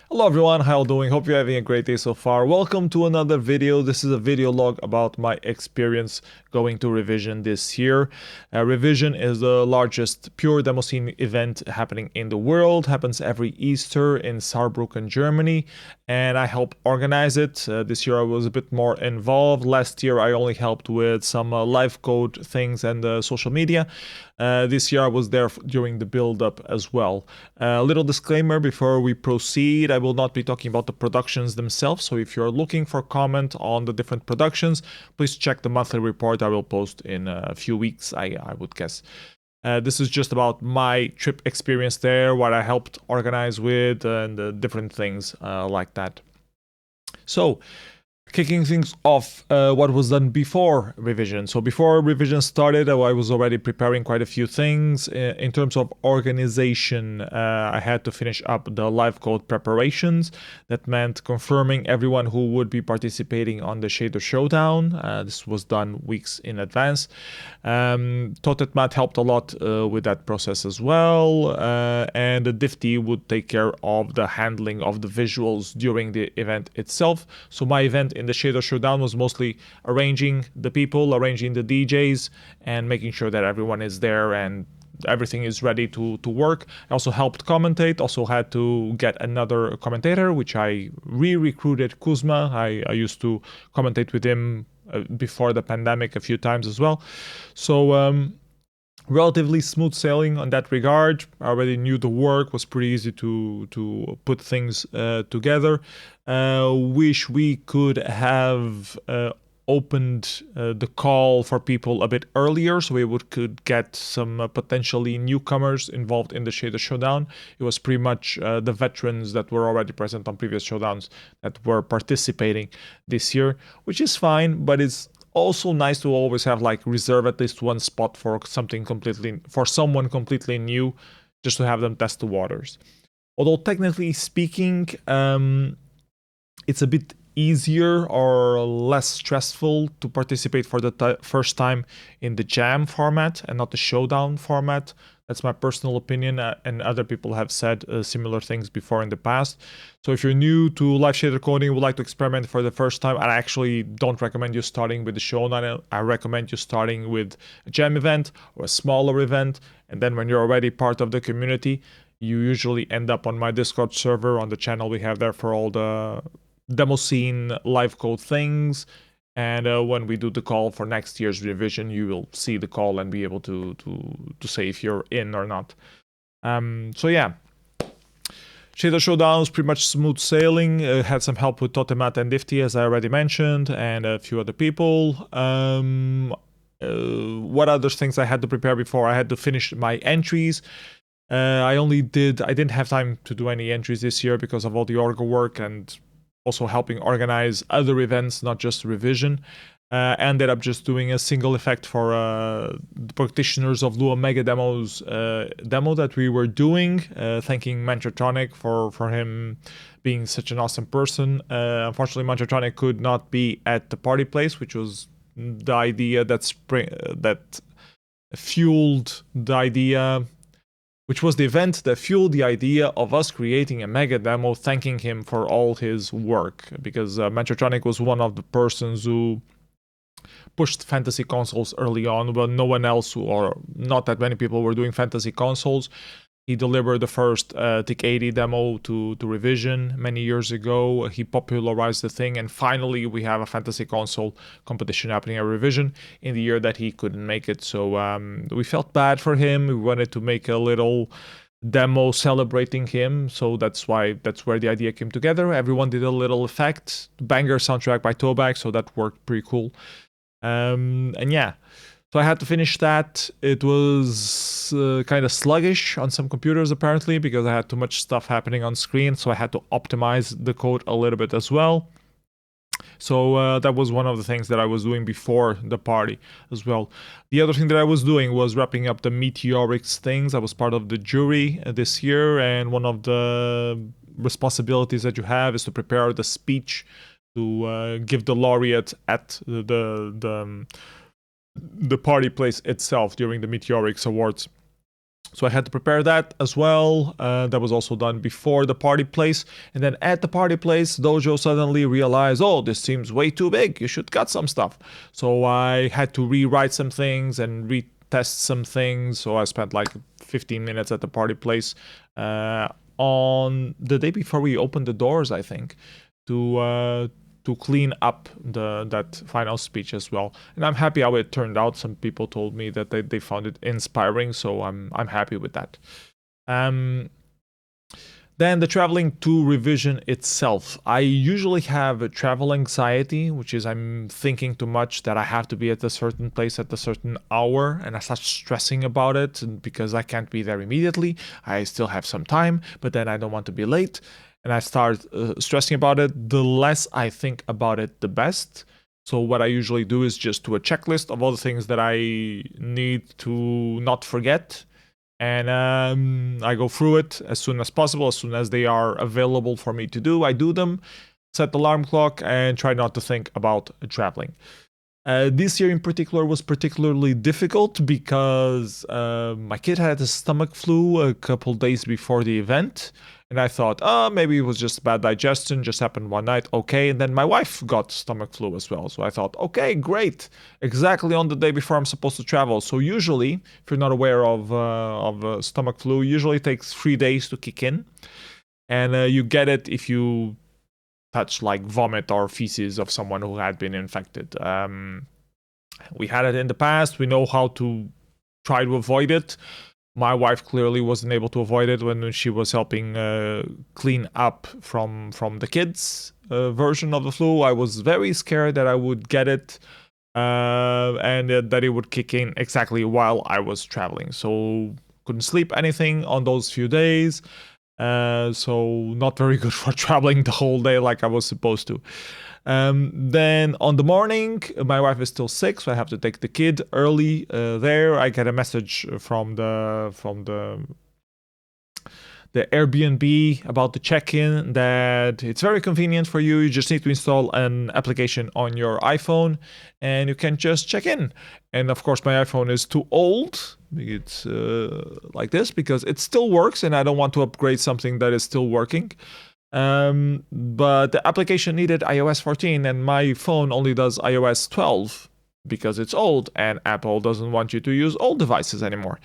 Hello everyone, how you doing? Hope you're having a great day so far. Welcome to another video. This is a video log about my experience going to Revision this year. Revision is the largest pure demoscene event happening in the world. Happens every Easter in Saarbrücken, Germany, and I help organize it. This year I was a bit more involved. Last year I only helped with some live code things and social media. This year I was there during the build-up as well. Little disclaimer before we proceed, I will not be talking about the productions themselves, so if you're looking for comment on the different productions, please check the monthly report I will post in a few weeks, I would guess. This is just about my trip experience there, what I helped organize with, and different things like that. So, kicking things off, what was done before Revision. So before Revision started, I was already preparing quite a few things. In terms of organization, I had to finish up the live code preparations. That meant confirming everyone who would be participating on the Shader Showdown. This was done weeks in advance. Matt helped a lot with that process as well. And the div team would take care of the handling of the visuals during the event itself. So my event in the Shader Showdown was mostly arranging the people, arranging the DJs, and making sure that everyone is there and everything is ready to work. I also helped commentate, also had to get another commentator, which I re-recruited Kuzma. I used to commentate with him before the pandemic a few times as well. So relatively smooth sailing on that regard. I already knew the work, was pretty easy to put things together. Wish we could have opened the call for people a bit earlier, so we could get some potentially newcomers involved in the Shader Showdown. It was pretty much the veterans that were already present on previous showdowns that were participating this year, which is fine, but it's also nice to always have like reserve at least one spot for someone completely new, just to have them test the waters. Although technically speaking, it's a bit easier or less stressful to participate for the first time in the jam format and not the showdown format. That's my personal opinion, and other people have said similar things before in the past. So if you're new to live shader coding, would like to experiment for the first time, I actually don't recommend you starting with the showdown. I recommend you starting with a jam event or a smaller event, and then when you're already part of the community, you usually end up on my Discord server, on the channel we have there for all the demoscene live code things. And when we do the call for next year's revision, you will see the call and be able to say if you're in or not. So yeah, Shader Showdown was pretty much smooth sailing. Had some help with Matt and Difty, as I already mentioned, and a few other people. What other things I had to prepare before? I had to finish my entries. I didn't have time to do any entries this year because of all the org work and also helping organize other events, not just Revision. Ended up just doing a single effect for the practitioners of Lua Mega Demo's demo that we were doing, thanking Mantratronic for him being such an awesome person. Unfortunately, Mantratronic could not be at the party place, which was the idea that fueled the idea, which was the event that fueled the idea of us creating a mega demo thanking him for all his work, because Mantratronic was one of the persons who pushed fantasy consoles early on, but no one else, or not that many people, were doing fantasy consoles. He delivered the first TIC 80 demo to Revision many years ago. He popularized the thing, and finally we have a fantasy console competition happening at Revision in the year that he couldn't make it. So we felt bad for him. We wanted to make a little demo celebrating him, so that's where the idea came together. Everyone did a little effect, banger soundtrack by Toback, so that worked pretty cool. And yeah, so I had to finish that. It was kind of sluggish on some computers apparently because I had too much stuff happening on screen, so I had to optimize the code a little bit as well. So that was one of the things that I was doing before the party as well. The other thing that I was doing was wrapping up the Meteorics things. I was part of the jury this year, and one of the responsibilities that you have is to prepare the speech to give the laureate at the party place itself during the Meteorics Awards. So I had to prepare that as well. That was also done before the party place. And then at the party place, Dojo suddenly realized, oh, this seems way too big. You should cut some stuff. So I had to rewrite some things and retest some things. So I spent like 15 minutes at the party place on the day before we opened the doors, I think, to clean up that final speech as well. And I'm happy how it turned out. Some people told me that they found it inspiring, so I'm happy with that. Then the traveling to revision itself. I usually have a travel anxiety, which is I'm thinking too much that I have to be at a certain place at a certain hour, and I start stressing about it because I can't be there immediately. I still have some time, but then I don't want to be late. And I start stressing about it. The less I think about it, the best. So what I usually do is just do a checklist of all the things that I need to not forget. And I go through it as soon as possible, as soon as they are available for me to do. I do them, set the alarm clock, and try not to think about traveling. This year in particular was particularly difficult because my kid had a stomach flu a couple days before the event. And I thought, oh, maybe it was just bad digestion, just happened one night, okay. And then my wife got stomach flu as well. So I thought, okay, great. Exactly on the day before I'm supposed to travel. So usually, if you're not aware of stomach flu, usually it takes 3 days to kick in. And you get it if you touch like vomit or feces of someone who had been infected. We had it in the past. We know how to try to avoid it. My wife clearly wasn't able to avoid it when she was helping clean up from the kids' version of the flu. I was very scared that I would get it and that it would kick in exactly while I was traveling. So couldn't sleep anything on those few days. So not very good for traveling the whole day like I was supposed to. Then on the morning, my wife is still sick, so I have to take the kid early there. I get a message from the Airbnb about the check-in that it's very convenient for you. You just need to install an application on your iPhone and you can just check in. And of course, my iPhone is too old. It's like this because it still works and I don't want to upgrade something that is still working. But the application needed iOS 14 and my phone only does iOS 12 because it's old and Apple doesn't want you to use old devices anymore.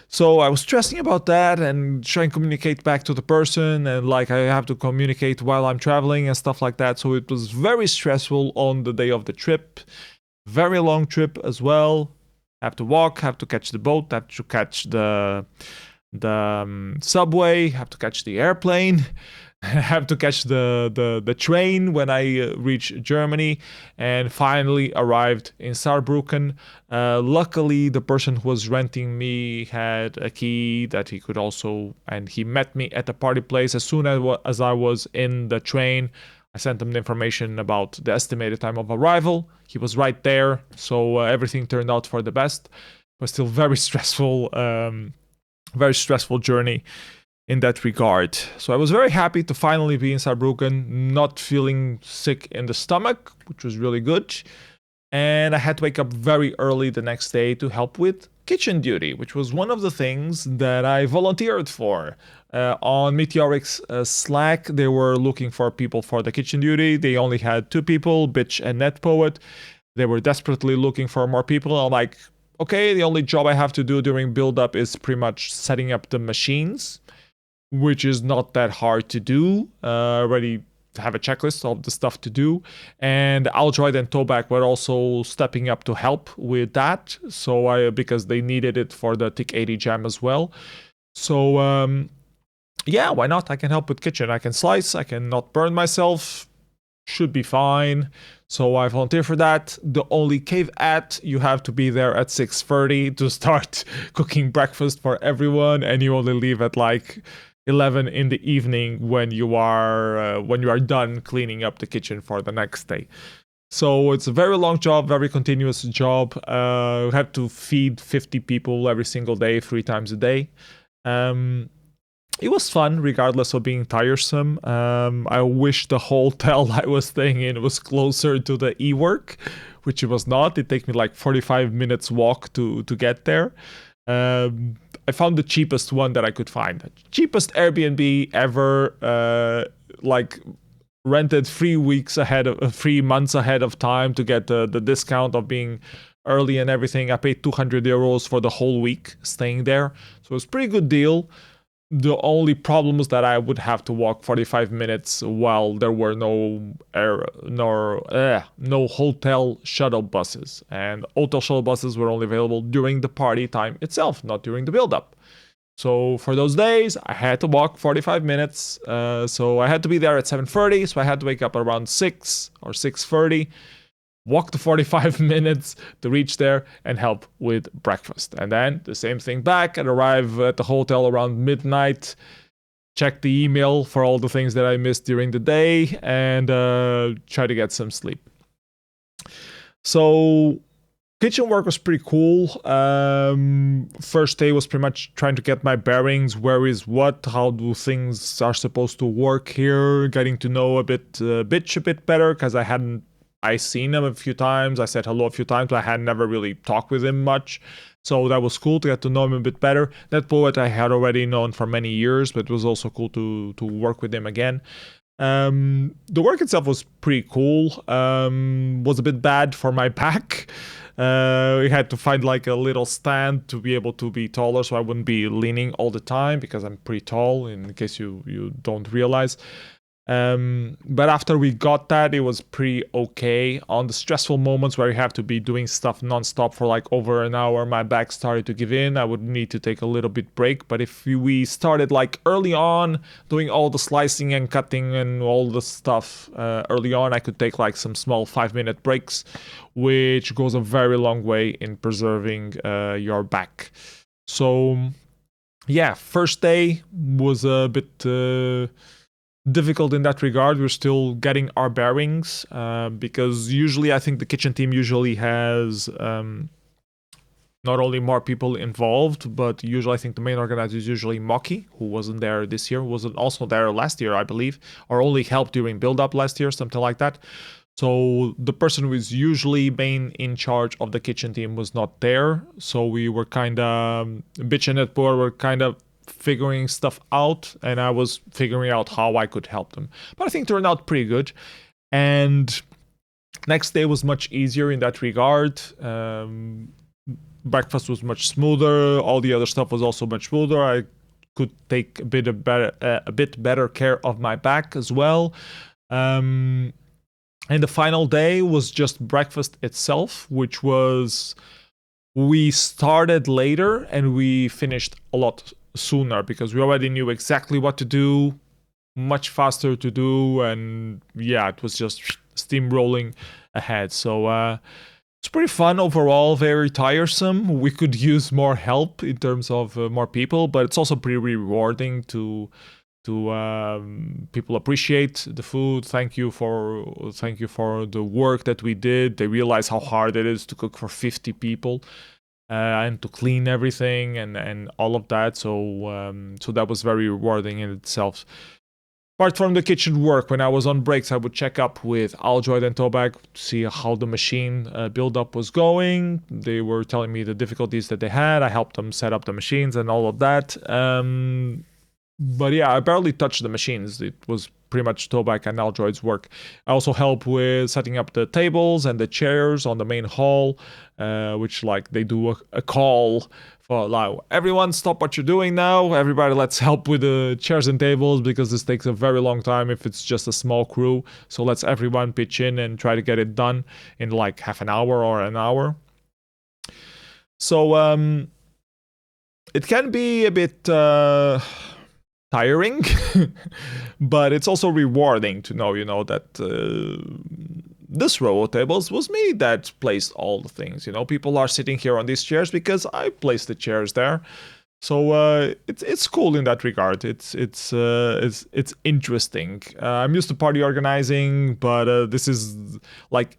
So I was stressing about that and trying to communicate back to the person and like I have to communicate while I'm traveling and stuff like that. So it was very stressful on the day of the trip. Very long trip as well. Have to walk, have to catch the boat, have to catch the subway, have to catch the airplane. Have to catch the train when I reach Germany and finally arrived in Saarbrücken. Luckily, the person who was renting me had a key that he could also, and he met me at the party place. As soon as I was in the train, I sent him the information about the estimated time of arrival. He was right there, so everything turned out for the best. But still very stressful journey in that regard. So I was very happy to finally be in Saarbrücken, not feeling sick in the stomach, which was really good. And I had to wake up very early the next day to help with kitchen duty, which was one of the things that I volunteered for. On Meteoric's Slack, they were looking for people for the kitchen duty. They only had 2 people, Bitch and NetPoet. They were desperately looking for more people. I'm like, okay, the only job I have to do during build-up is pretty much setting up the machines, which is not that hard to do. Already have a checklist of the stuff to do. And Aldroid and Toback were also stepping up to help with that. So because they needed it for the TIC80 jam as well. So yeah, why not? I can help with kitchen. I can slice, I can not burn myself. Should be fine. So I volunteer for that. The only caveat, you have to be there at 6:30 to start cooking breakfast for everyone. And you only leave at like 11 in the evening when you are done cleaning up the kitchen for the next day. So it's a very long job, very continuous job. You have to feed 50 people every single day, 3 times a day. It was fun, regardless of being tiresome. I wish the hotel I was staying in was closer to the e-work, which it was not. It took me like 45 minutes walk to get there. I found the cheapest one that I could find. Cheapest Airbnb ever, like rented 3 weeks ahead of 3 months ahead of time to get the discount of being early and everything. I paid 200 euros for the whole week staying there. So it was a pretty good deal. The only problem was that I would have to walk 45 minutes while there were no hotel shuttle buses. And hotel shuttle buses were only available during the party time itself, not during the build-up. So for those days, I had to walk 45 minutes. So I had to be there at 7:30. So I had to wake up around 6 or 6:30, walk the 45 minutes to reach there and help with breakfast. And then the same thing back and arrive at the hotel around midnight, check the email for all the things that I missed during the day, and try to get some sleep. So kitchen work was pretty cool. First day was pretty much trying to get my bearings. Where is what? How do things are supposed to work here? Getting to know a bit better, because I seen him a few times. I said hello a few times, but I had never really talked with him much. So that was cool to get to know him a bit better. That poet I had already known for many years, but it was also cool to work with him again. The work itself was pretty cool. Was a bit bad for my back. We had to find like a little stand to be able to be taller, so I wouldn't be leaning all the time, because I'm pretty tall, in case you don't realize. But after we got that, it was pretty okay. On the stressful moments where you have to be doing stuff non-stop for like over an hour, my back started to give in. I would need to take a little bit break. But if we started like early on doing all the slicing and cutting and all the stuff early on, I could take like some small 5-minute breaks, which goes a very long way in preserving your back. So yeah, first day was a bit difficult in that regard. We're still getting our bearings, because usually I think the kitchen team usually has not only more people involved, but usually I think the main organizer is usually Moki, who wasn't there this year, wasn't also there last year, I believe, or only helped during build-up last year, something like that. So the person who is usually main in charge of the kitchen team was not there. So we were kind of bitching at poor, we're kind of figuring stuff out, and I was figuring out how I could help them. But I think it turned out pretty good. And next day was much easier in that regard. Breakfast was much smoother. All the other stuff was also much smoother. I could take a bit better care of my back as well. And the final day was just breakfast itself, which was, we started later and we finished a lot sooner, because we already knew exactly what to do, much faster to do, and yeah, it was just steamrolling ahead. So it's pretty fun overall, very tiresome. We could use more help in terms of more people, but it's also pretty rewarding to people appreciate the food. Thank you for the work that we did. They realize how hard it is to cook for 50 people. And to clean everything and all of that. So so that was very rewarding in itself. Apart from the kitchen work, when I was on breaks, I would check up with Aldroid and Tobag to see how the machine build-up was going. They were telling me the difficulties that they had. I helped them set up the machines and all of that. But yeah, I barely touched the machines. It was pretty much Tobak and Aldroid's work. I also help with setting up the tables and the chairs on the main hall, which like they do a call for like, everyone stop what you're doing now. Everybody, let's help with the chairs and tables, because this takes a very long time if it's just a small crew. So let's everyone pitch in and try to get it done in like half an hour or an hour. So it can be a bit tiring, but it's also rewarding to know, that this row of tables was me that placed all the things. People are sitting here on these chairs because I placed the chairs there. So it's cool in that regard. It's interesting. I'm used to party organizing, but this is like,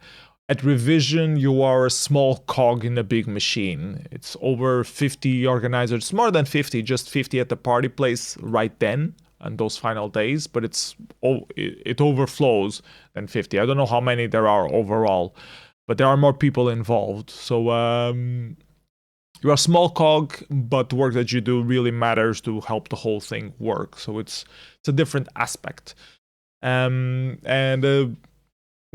at Revision, you are a small cog in a big machine. It's over 50 organizers, more than 50, just 50 at the party place right then, on those final days, but it overflows than 50. I don't know how many there are overall, but there are more people involved. So you're a small cog, but the work that you do really matters to help the whole thing work. So it's a different aspect.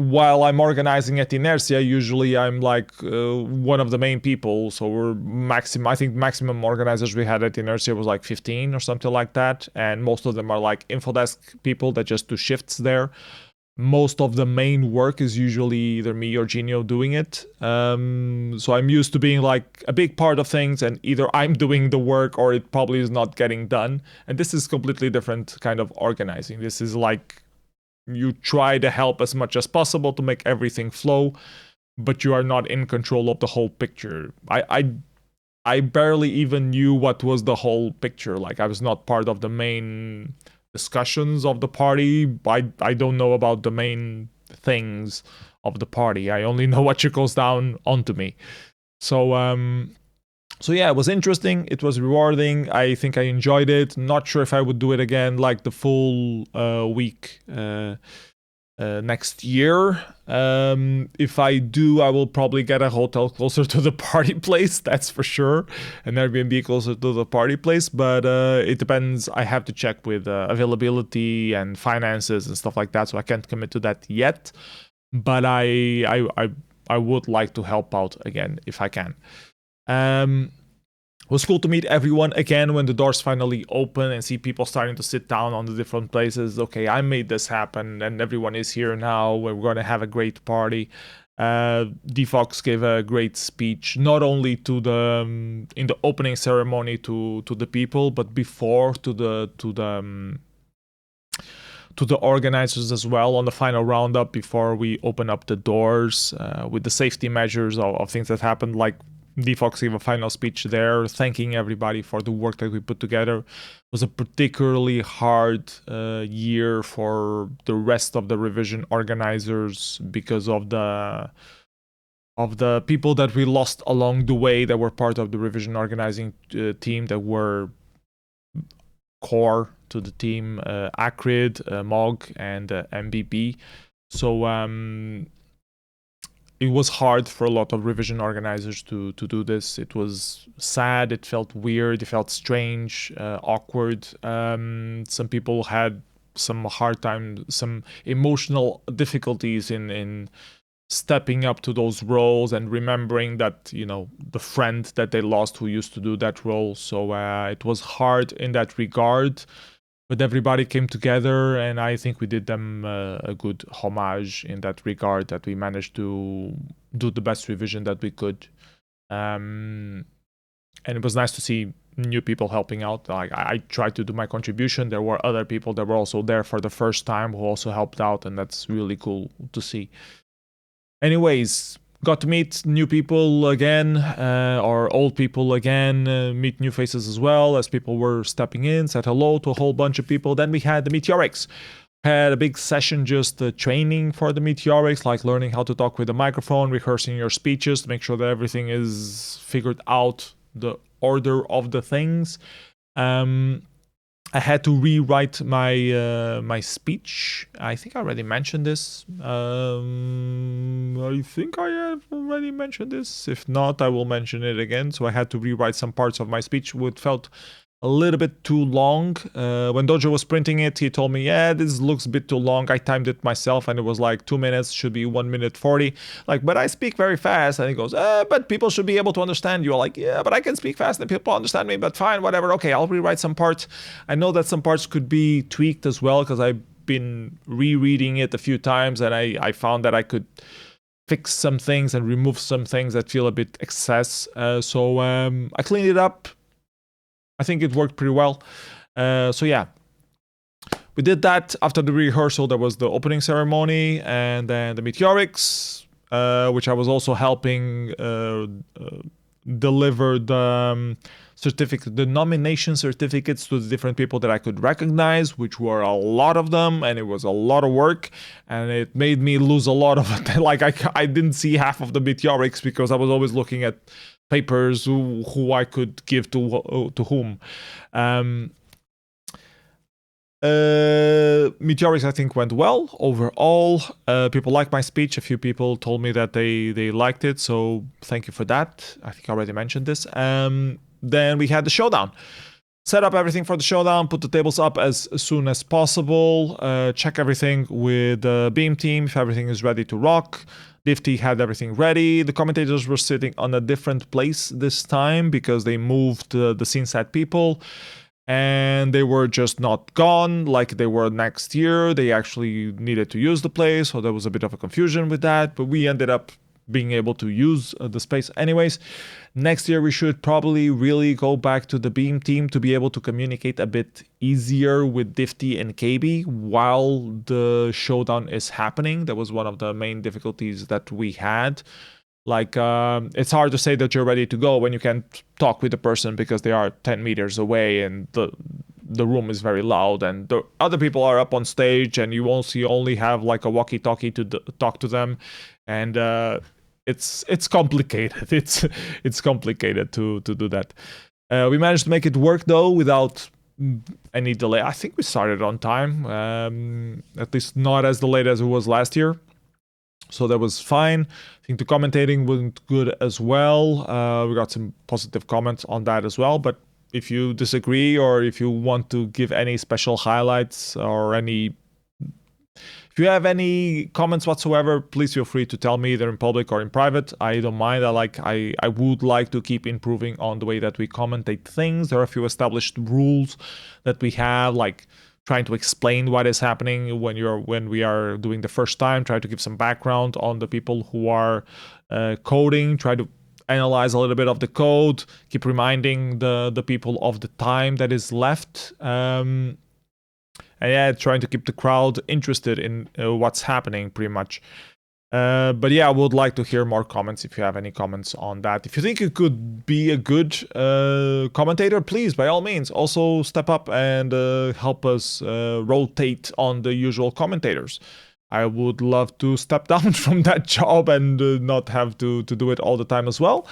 While I'm organizing at Inertia, usually I'm like one of the main people. So I think maximum organizers we had at Inertia was like 15 or something like that. And most of them are like infodesk people that just do shifts there. Most of the main work is usually either me or Genio doing it. So I'm used to being like a big part of things, and either I'm doing the work or it probably is not getting done. And this is completely different kind of organizing. This is like, you try to help as much as possible to make everything flow, but you are not in control of the whole picture. I barely even knew what was the whole picture. Like, I was not part of the main discussions of the party. I don't know about the main things of the party. I only know what trickles down onto me. So yeah, it was interesting. It was rewarding. I think I enjoyed it. Not sure if I would do it again, like the full week next year. If I do, I will probably get a hotel closer to the party place, that's for sure. An Airbnb closer to the party place, but it depends. I have to check with availability and finances and stuff like that, so I can't commit to that yet. But I would like to help out again if I can. It was cool to meet everyone again when the doors finally open and see people starting to sit down on the different places. Okay, I made this happen and everyone is here now. We're going to have a great party. DFox gave a great speech, not only to the in the opening ceremony to the people, but before to the organizers as well on the final roundup before we open up the doors with the safety measures of things that happened. Like, DFox gave a final speech there, thanking everybody for the work that we put together. It was a particularly hard year for the rest of the revision organizers because of the people that we lost along the way that were part of the revision organizing team, that were core to the team, Acrid, Mog, and MBB. So it was hard for a lot of revision organizers to do this. It was sad, it felt weird, it felt strange, awkward. Some people had some hard time, some emotional difficulties in stepping up to those roles and remembering that, you know, the friend that they lost who used to do that role. So it was hard in that regard. But everybody came together, and I think we did them a good homage in that regard, that we managed to do the best revision that we could. And it was nice to see new people helping out. Like, I tried to do my contribution. There were other people that were also there for the first time who also helped out, and that's really cool to see. Anyways, got to meet new people again, or old people again, meet new faces as well as people were stepping in, said hello to a whole bunch of people. Then we had the Meteorics. Had a big session just training for the Meteorics, like learning how to talk with the microphone, rehearsing your speeches to make sure that everything is figured out, the order of the things. I had to rewrite my speech. I think I already mentioned this. I think I have already mentioned this. If not, I will mention it again. So I had to rewrite some parts of my speech, which felt a little bit too long. When Dojo was printing it, he told me, yeah, this looks a bit too long. I timed it myself and it was like 2 minutes, should be 1 minute 40. Like, but I speak very fast. And he goes, but people should be able to understand you. I'm like, yeah, but I can speak fast and people understand me, but fine, whatever. Okay, I'll rewrite some parts. I know that some parts could be tweaked as well, because I've been rereading it a few times and I found that I could fix some things and remove some things that feel a bit excess. So I cleaned it up. I think it worked pretty well. So yeah, we did that. After the rehearsal, there was the opening ceremony, and then the Meteorics, which I was also helping deliver the certificate, the nomination certificates to the different people that I could recognize, which were a lot of them, and it was a lot of work, and it made me lose a lot of it. Like, I didn't see half of the Meteorics because I was always looking at papers who I could give to whom. Meteorics, I think, went well overall. People liked my speech. A few people told me that they liked it, so thank you for that. I think I already mentioned this. Then we had the showdown. Set up everything for the showdown, put the tables up as soon as possible, check everything with the Beam team if everything is ready to rock. Difty had everything ready. The commentators were sitting on a different place this time because they moved the scene set people. And they were just not gone like they were next year. They actually needed to use the place, so there was a bit of a confusion with that, but we ended up being able to use the space anyways. Next year we should probably really go back to the Beam team to be able to communicate a bit easier with Difty and KB while the showdown is happening. That was one of the main difficulties that we had. Like, it's hard to say that you're ready to go when you can't talk with the person because they are 10 meters away and the room is very loud and the other people are up on stage and you only have like a walkie-talkie to talk to them. And it's complicated. It's complicated to do that. We managed to make it work though without any delay. I think we started on time, at least not as delayed as it was last year. So that was fine. I think the commentating went good as well. We got some positive comments on that as well. But if you disagree or if you want to give any special highlights or if you have any comments whatsoever, please feel free to tell me either in public or in private. I don't mind. I would like to keep improving on the way that we commentate things. There are a few established rules that we have, like trying to explain what is happening when we are doing the first time, try to give some background on the people who are coding, try to analyze a little bit of the code, keep reminding the people of the time that is left, and yeah, trying to keep the crowd interested in what's happening pretty much. But yeah, I would like to hear more comments if you have any comments on that. If you think you could be a good commentator, please, by all means, also step up and help us rotate on the usual commentators. I would love to step down from that job and not have to do it all the time as well.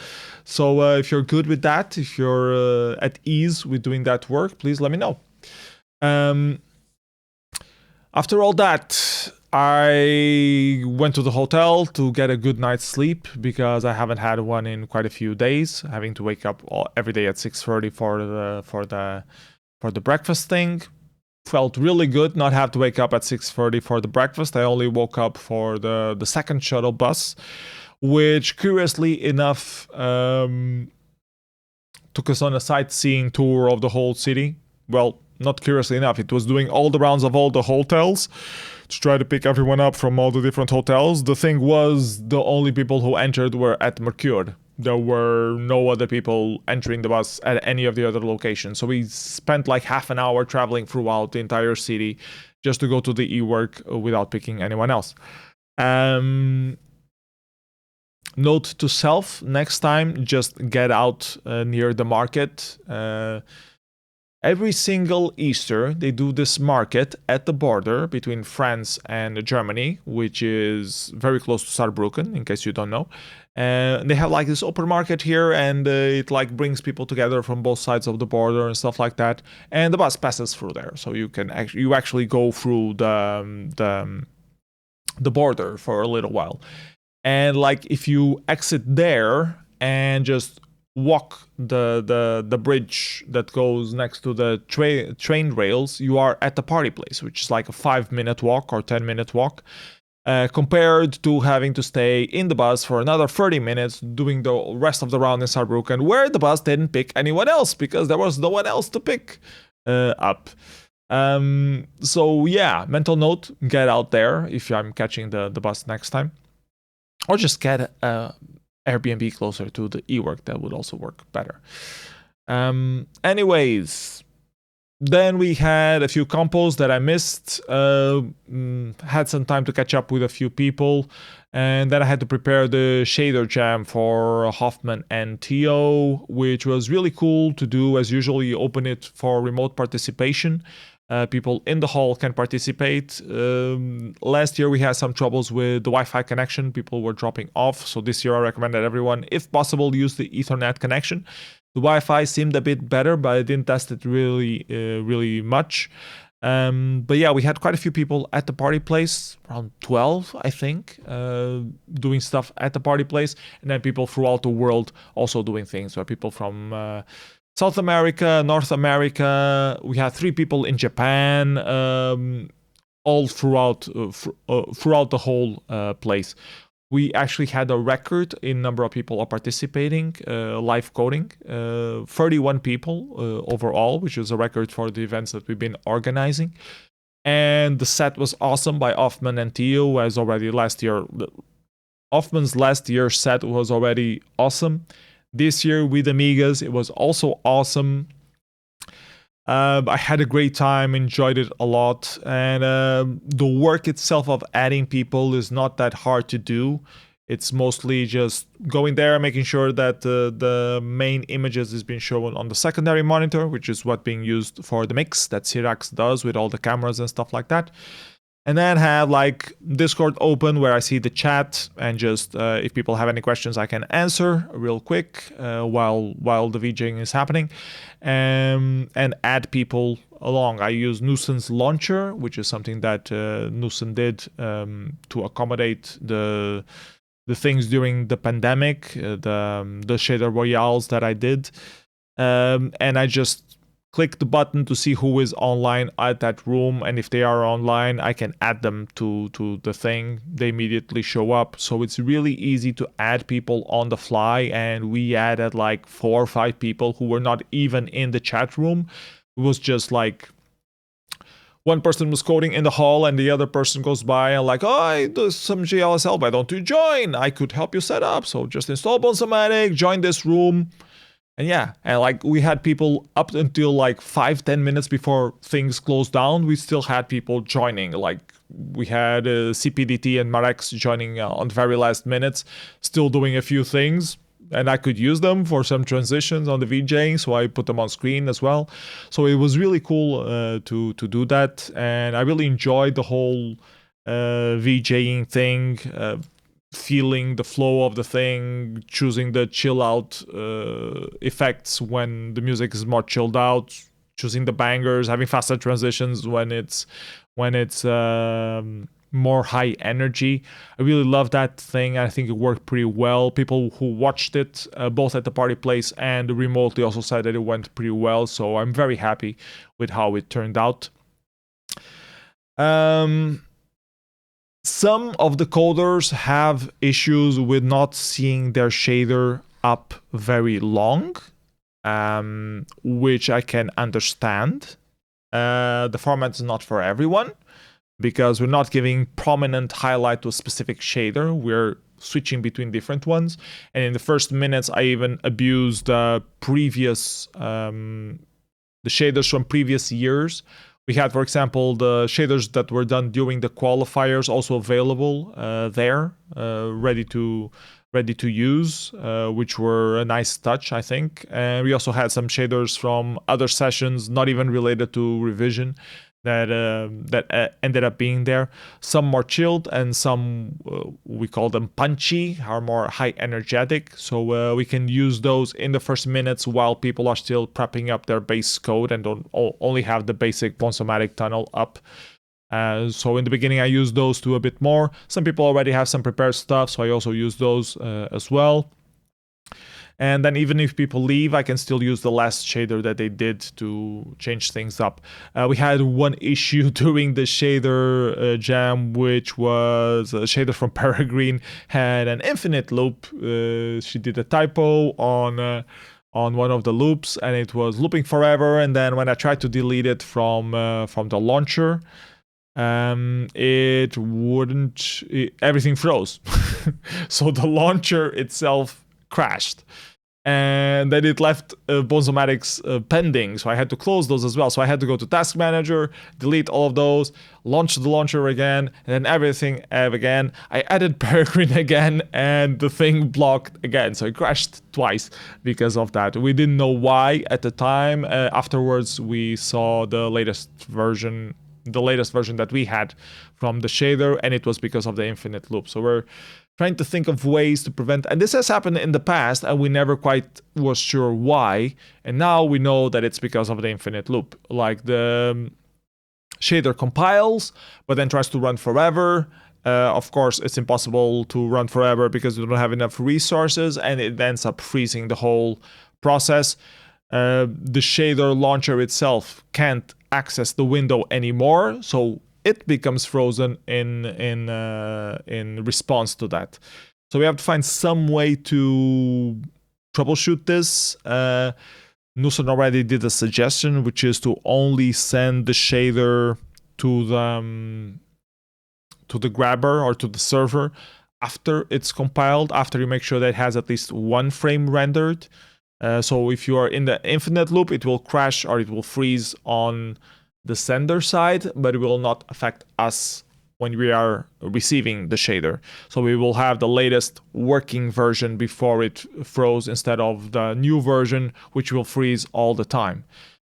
So if you're good with that, if you're at ease with doing that work, please let me know. After all that, I went to the hotel to get a good night's sleep because I haven't had one in quite a few days, having to wake up every day at 6:30 for the breakfast thing. Felt really good not have to wake up at 6:30 for the breakfast. I only woke up for the second shuttle bus, which curiously enough took us on a sightseeing tour of the whole city. Well, not curiously enough, it was doing all the rounds of all the hotels to try to pick everyone up from all the different hotels. The thing was, the only people who entered were at Mercure. There were no other people entering the bus at any of the other locations. So we spent like half an hour traveling throughout the entire city just to go to the e-work without picking anyone else. Note to self, next time, just get out near the market. Every single Easter, they do this market at the border between France and Germany, which is very close to Saarbrücken, in case you don't know. They have like this open market here, and it like brings people together from both sides of the border and stuff like that. And the bus passes through there, so you can actually go through the border for a little while. And like if you exit there and just walk the bridge that goes next to the train rails, you are at the party place, which is like a 5-minute walk or 10-minute walk, compared to having to stay in the bus for another 30 minutes doing the rest of the round in Saarbrücken, where the bus didn't pick anyone else because there was no one else to pick up. So yeah, mental note, get out there if I'm catching the bus next time, or just get Airbnb closer to the e-work. That would also work better. Anyways, then we had a few compos that I missed. Had some time to catch up with a few people, and then I had to prepare the shader jam for Hoffman and Tio, which was really cool to do. As usual, you open it for remote participation. People in the hall can participate. Last year we had some troubles with the Wi-Fi connection. People were dropping off. So this year I recommend that everyone, if possible, use the Ethernet connection. The Wi-Fi seemed a bit better, but I didn't test it really much. But yeah, we had quite a few people at the party place, around 12, I think, doing stuff at the party place. And then people throughout the world also doing things. So people from South America, North America. We had 3 people in Japan, all throughout the whole place. We actually had a record in number of people participating, live coding, 31 people overall, which is a record for the events that we've been organizing. And the set was awesome by Hoffman and Theo, as already last year. Hoffman's last year set was already awesome. This year with Amigas, it was also awesome. I had a great time, enjoyed it a lot, and the work itself of adding people is not that hard to do. It's mostly just going there, making sure that the main images is being shown on the secondary monitor, which is what being used for the mix that Sirax does with all the cameras and stuff like that. And then have like Discord open where I see the chat, and just if people have any questions I can answer real quick while the VJing is happening, and add people along. I use Nusen's launcher, which is something that Nusen did to accommodate the things during the pandemic, the shader royales that I did, and I just click the button to see who is online at that room, and if they are online, I can add them to the thing. They immediately show up. So it's really easy to add people on the fly, and we added like 4 or 5 people who were not even in the chat room. It was just like one person was coding in the hall and the other person goes by and like, oh, there's some GLSL, why don't you join? I could help you set up. So just install Bonsomatic, join this room. And yeah, and like we had people up until like 5-10 minutes before things closed down. We still had people joining. Like we had CPDT and Marex joining on the very last minutes, still doing a few things. And I could use them for some transitions on the VJing, so I put them on screen as well. So it was really cool to do that. And I really enjoyed the whole VJing thing. Feeling the flow of the thing, choosing the chill out effects when the music is more chilled out, choosing the bangers, having faster transitions when it's more high energy. I really love that thing. I think it worked pretty well. People who watched it both at the party place and remotely also said that it went pretty well. So I'm very happy with how it turned out. Some of the coders have issues with not seeing their shader up very long, which I can understand. The format is not for everyone because we're not giving prominent highlight to a specific shader. We're switching between different ones. And in the first minutes, I even abused previous the shaders from previous years. We had, for example, the shaders that were done during the qualifiers also available there, ready to use, which were a nice touch, I think. And we also had some shaders from other sessions, not even related to revision, that ended up being there. Some more chilled, and some we call them punchy, are more high energetic. So we can use those in the first minutes while people are still prepping up their base code and don't only have the basic Bonsomatic tunnel up. So in the beginning I use those two a bit more. Some people already have some prepared stuff, so I also use those as well. And then even if people leave, I can still use the last shader that they did to change things up. We had one issue during the shader jam, which was a shader from Peregrine had an infinite loop. She did a typo on one of the loops, and it was looping forever. And then when I tried to delete it from the launcher, it wouldn't. Everything froze. So the launcher itself crashed, and then it left Bonsomatics pending, so I had to close those as well. So I had to go to Task Manager, delete all of those, launch the launcher again, and then everything again. I added Peregrine again, and the thing blocked again, so it crashed twice because of that. We didn't know why at the time. Afterwards, we saw the latest version that we had from the shader, and it was because of the infinite loop. So we're trying to think of ways to prevent, and this has happened in the past and we never quite was sure why, and now we know that it's because of the infinite loop. Like the shader compiles, but then tries to run forever. Of course, it's impossible to run forever because we don't have enough resources, and it ends up freezing the whole process. The shader launcher itself can't access the window anymore, so it becomes frozen in response to that. So we have to find some way to troubleshoot this. Nusen already did a suggestion, which is to only send the shader to the grabber or to the server after it's compiled, after you make sure that it has at least one frame rendered. So if you are in the infinite loop, it will crash or it will freeze on the sender side, but it will not affect us when we are receiving the shader. So we will have the latest working version before it froze instead of the new version, which will freeze all the time.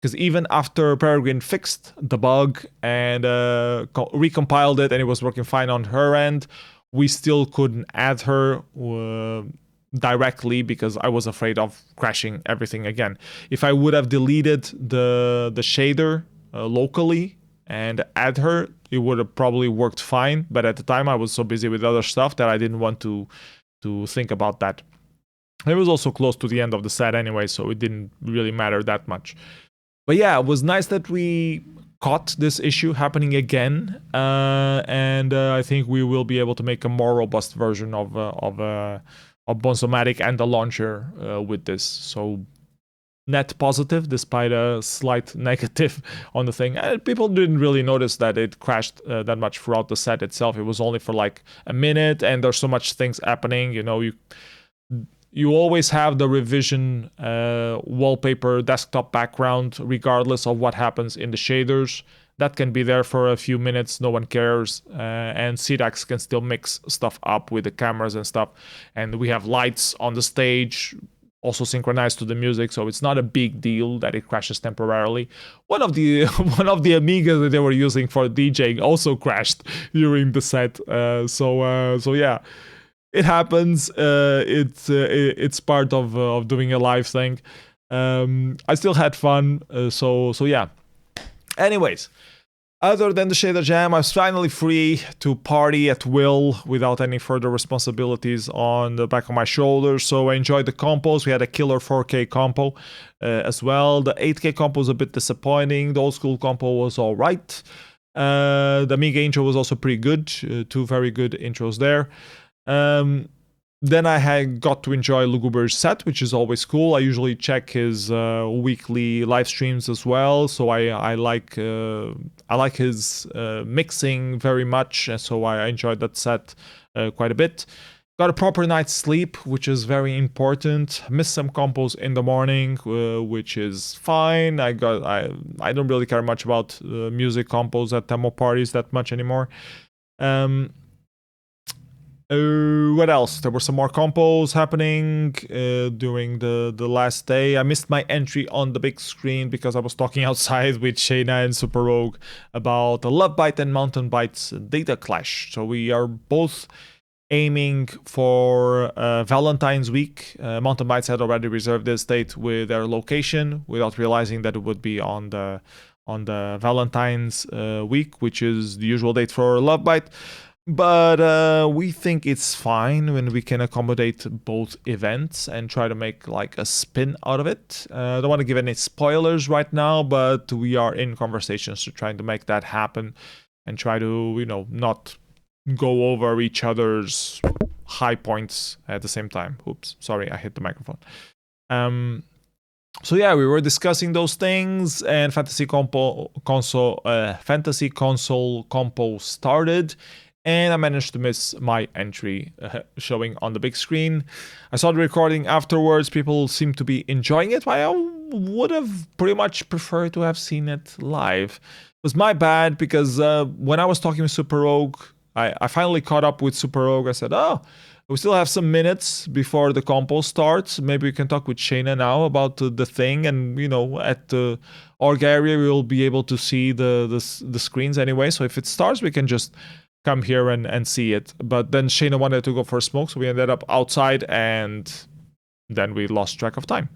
Because even after Peregrine fixed the bug and recompiled it and it was working fine on her end, we still couldn't add her directly because I was afraid of crashing everything again. If I would have deleted the shader locally and add her, it would have probably worked fine. But at the time I was so busy with other stuff that I didn't want to think about that. It was also close to the end of the set anyway, so it didn't really matter that much. But yeah, it was nice that we caught this issue happening again, and I think we will be able to make a more robust version of Bonzomatic and the launcher with this. So net positive, despite a slight negative on the thing. People didn't really notice that it crashed that much throughout the set itself. It was only for like a minute, and there's so much things happening. You know, you always have the revision wallpaper desktop background regardless of what happens in the shaders. That can be there for a few minutes, no one cares, and CDAX can still mix stuff up with the cameras and stuff. And we have lights on the stage also synchronized to the music, so it's not a big deal that it crashes temporarily. One of the Amigas that they were using for DJing also crashed during the set, so yeah. It happens. It's part of doing a live thing. I still had fun. So yeah. Anyways, other than the shader jam, I was finally free to party at will without any further responsibilities on the back of my shoulders. So I enjoyed the compos. We had a killer 4K compo as well. The 8K compo was a bit disappointing. The old school compo was all right. The Amiga intro was also pretty good. Two very good intros there. Then I had got to enjoy Luguber's set, which is always cool. I usually check his weekly live streams as well, so I like his mixing very much, and so I enjoyed that set quite a bit. Got a proper night's sleep, which is very important. Missed some compos in the morning, which is fine. I don't really care much about music compos at demo parties that much anymore. What else? There were some more compos happening during the last day. I missed my entry on the big screen because I was talking outside with Shayna and Super Rogue about the Love Byte and Mountain Byte's data clash. So we are both aiming for Valentine's week. Mountain Bytes had already reserved this date with their location without realizing that it would be on the Valentine's week, which is the usual date for Love Byte. But we think it's fine when we can accommodate both events and try to make like a spin out of it. I don't want to give any spoilers right now, but we are in conversations to trying to make that happen and try to, you know, not go over each other's high points at the same time. Oops, sorry, I hit the microphone. So yeah, we were discussing those things, and Fantasy Console Compo started. And I managed to miss my entry showing on the big screen. I saw the recording afterwards. People seem to be enjoying it. I would have pretty much preferred to have seen it live. It was my bad because when I was talking with Super Rogue, I finally caught up with Super Rogue. I said, oh, we still have some minutes before the compo starts. Maybe we can talk with Shayna now about the thing. And, you know, at the org area, we will be able to see the screens anyway. So if it starts, we can just come here and see it. But then Shayna wanted to go for a smoke, so we ended up outside, and then we lost track of time.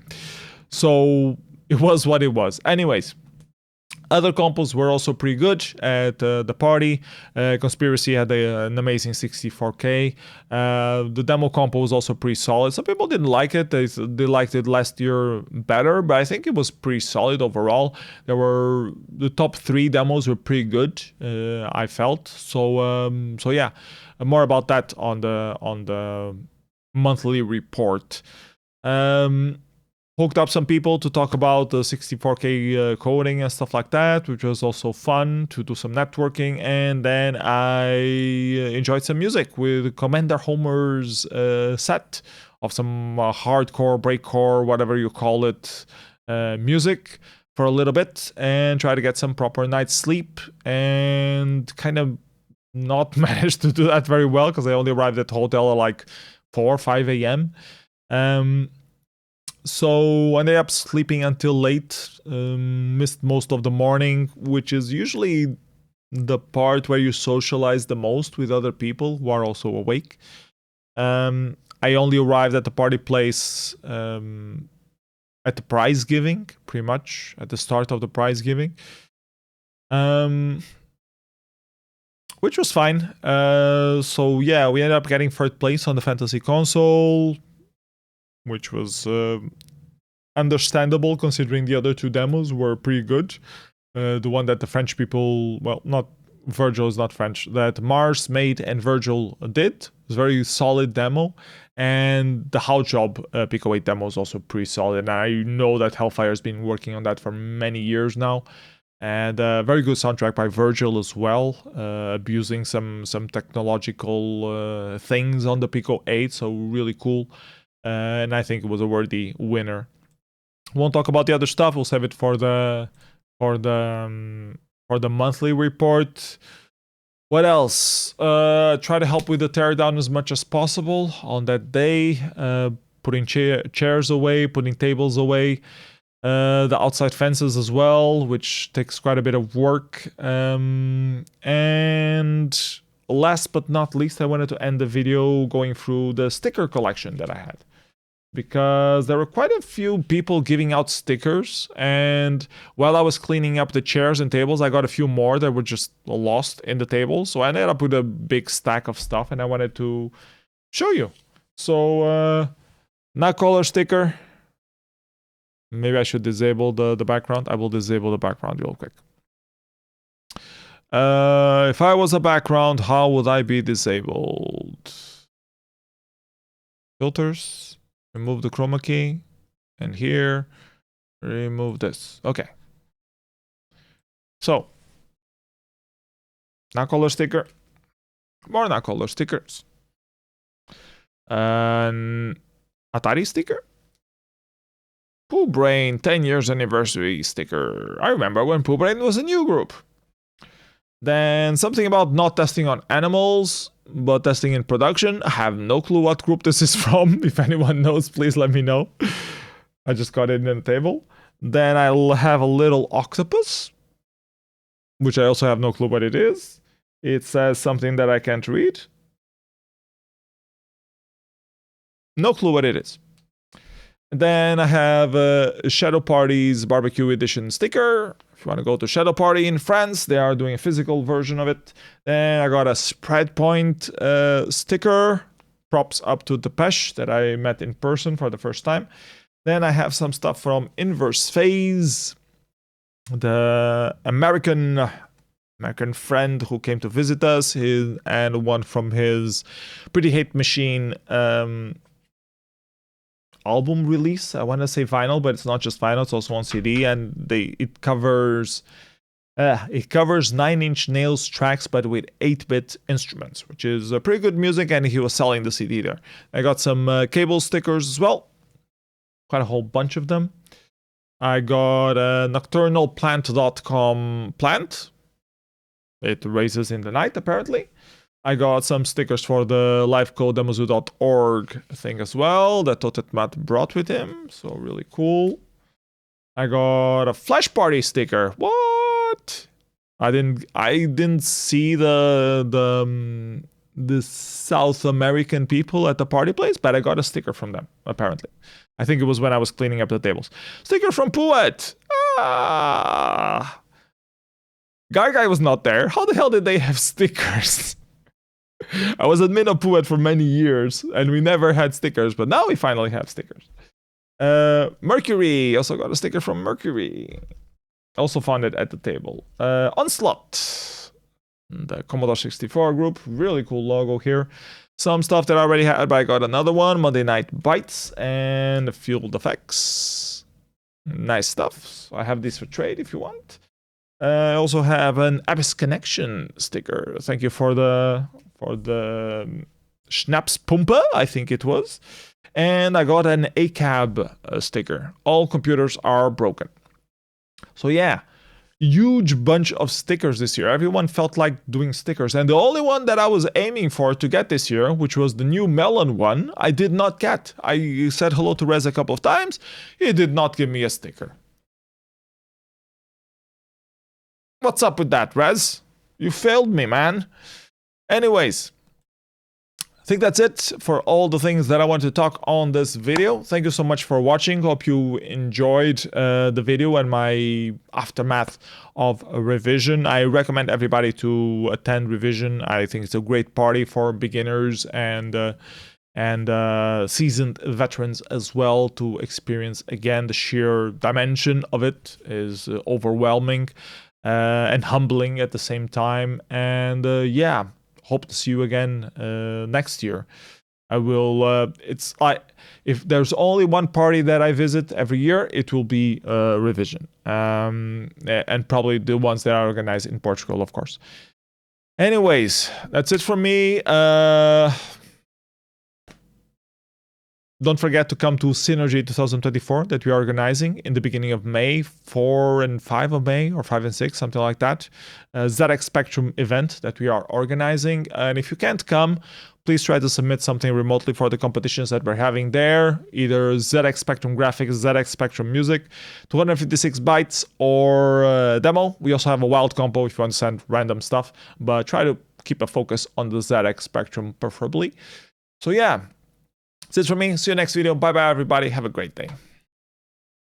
So it was what it was. Anyways, Other compos were also pretty good at the party. Conspiracy had an amazing 64k. The demo compo was also pretty solid. Some people didn't like it. They liked it last year better, but I think it was pretty solid overall. The top 3 demos were pretty good, I felt. So yeah, more about that on the monthly report. Hooked up some people to talk about the 64k coding and stuff like that, which was also fun to do some networking. And then I enjoyed some music with Commander Homer's set of some hardcore, breakcore, whatever you call it, music for a little bit, and try to get some proper night's sleep, and kind of not managed to do that very well because I only arrived at the hotel at like 4 or 5 a.m. So I ended up sleeping until late, missed most of the morning, which is usually the part where you socialize the most with other people who are also awake. I only arrived at the party place at the prize giving, pretty much, at the start of the prize giving. Which was fine. So yeah, we ended up getting 3rd place on the fantasy console, which was understandable considering the other 2 demos were pretty good. The one that the French people, well, not Virgil is not French, that Mars made and Virgil did was a very solid demo. And the How Job Pico 8 demo is also pretty solid. And I know that Hellfire has been working on that for many years now. And a very good soundtrack by Virgil as well, abusing some technological things on the Pico 8, so really cool. And I think it was a worthy winner. Won't talk about the other stuff. We'll save it for the monthly report. What else? Try to help with the teardown as much as possible on that day. Putting chairs away, putting tables away. The outside fences as well, which takes quite a bit of work. And last but not least, I wanted to end the video going through the sticker collection that I had. Because there were quite a few people giving out stickers, and while I was cleaning up the chairs and tables, I got a few more that were just lost in the tables. So I ended up with a big stack of stuff, and I wanted to show you. So, Nightcrawler sticker. Maybe I should disable the background. I will disable the background real quick. If I was a background, how would I be disabled? Filters. Remove the chroma key. And here, remove this. Okay. So, Nightcrawler sticker. More Nightcrawler stickers. An Atari sticker. Pooh Brain 10 years anniversary sticker. I remember when Pooh Brain was a new group. Then something about not testing on animals, but testing in production. I have no clue what group this is from. If anyone knows, please let me know. I just got it in the table. Then I'll have a little octopus, which I also have no clue what it is. It says something that I can't read. No clue what it is. Then I have a Shadow Party's Barbecue Edition sticker. If you want to go to Shadow Party in France, they are doing a physical version of it. Then I got a Spread Point sticker. Props up to Depeche that I met in person for the first time. Then I have some stuff from Inverse Phase, the American friend who came to visit us, and one from his Pretty Hate Machine album release. I want to say vinyl, but it's not just vinyl, it's also on CD, and it covers 9 Inch Nails tracks, but with 8-bit instruments, which is pretty good music, and he was selling the CD there. I got some cable stickers as well, quite a whole bunch of them. I got a nocturnalplant.com plant. It raises in the night, apparently. I got some stickers for the livecode demoscene.org thing as well that Totet Matt brought with him, so really cool. I got a Flash Party sticker. What? I didn't see the South American people at the party place, but I got a sticker from them, apparently. I think it was when I was cleaning up the tables. Sticker from Poet! Ah! Guy was not there. How the hell did they have stickers? I was admin of Puet for many years, and we never had stickers, but now we finally have stickers. Mercury, also got a sticker from Mercury. Also found it at the table. Onslaught, the Commodore 64 group, really cool logo here. Some stuff that I already had, but I got another one, Monday Night Bites and Field Effects. Nice stuff. So I have these for trade if you want. I also have an Abyss Connection sticker. Thank you for the Schnapspumpe, I think it was. And I got an ACAB sticker. All computers are broken. So yeah, huge bunch of stickers this year. Everyone felt like doing stickers. And the only one that I was aiming for to get this year, which was the new Melon one, I did not get. I said hello to Rez a couple of times. He did not give me a sticker. What's up with that, Rez? You failed me, man. Anyways, I think that's it for all the things that I want to talk on this video. Thank you so much for watching. Hope you enjoyed the video and my aftermath of a revision. I recommend everybody to attend revision. I think it's a great party for beginners and seasoned veterans as well to experience again. The sheer dimension of it is overwhelming and humbling at the same time. And yeah, hope to see you again next year. I will, it's like, if there's only one party that I visit every year, it will be revision. And probably the ones that are organized in Portugal, of course. Anyways, that's it from me. Don't forget to come to Synergy 2024 that we are organizing in the beginning of May, 4 and 5 of May, or 5 and 6, something like that. ZX Spectrum event that we are organizing. And if you can't come, please try to submit something remotely for the competitions that we're having there. Either ZX Spectrum Graphics, ZX Spectrum Music, 256 bytes, or demo. We also have a wild combo if you want to send random stuff, but try to keep a focus on the ZX Spectrum preferably. So yeah. That's it for me. See you next video. Bye bye everybody. Have a great day.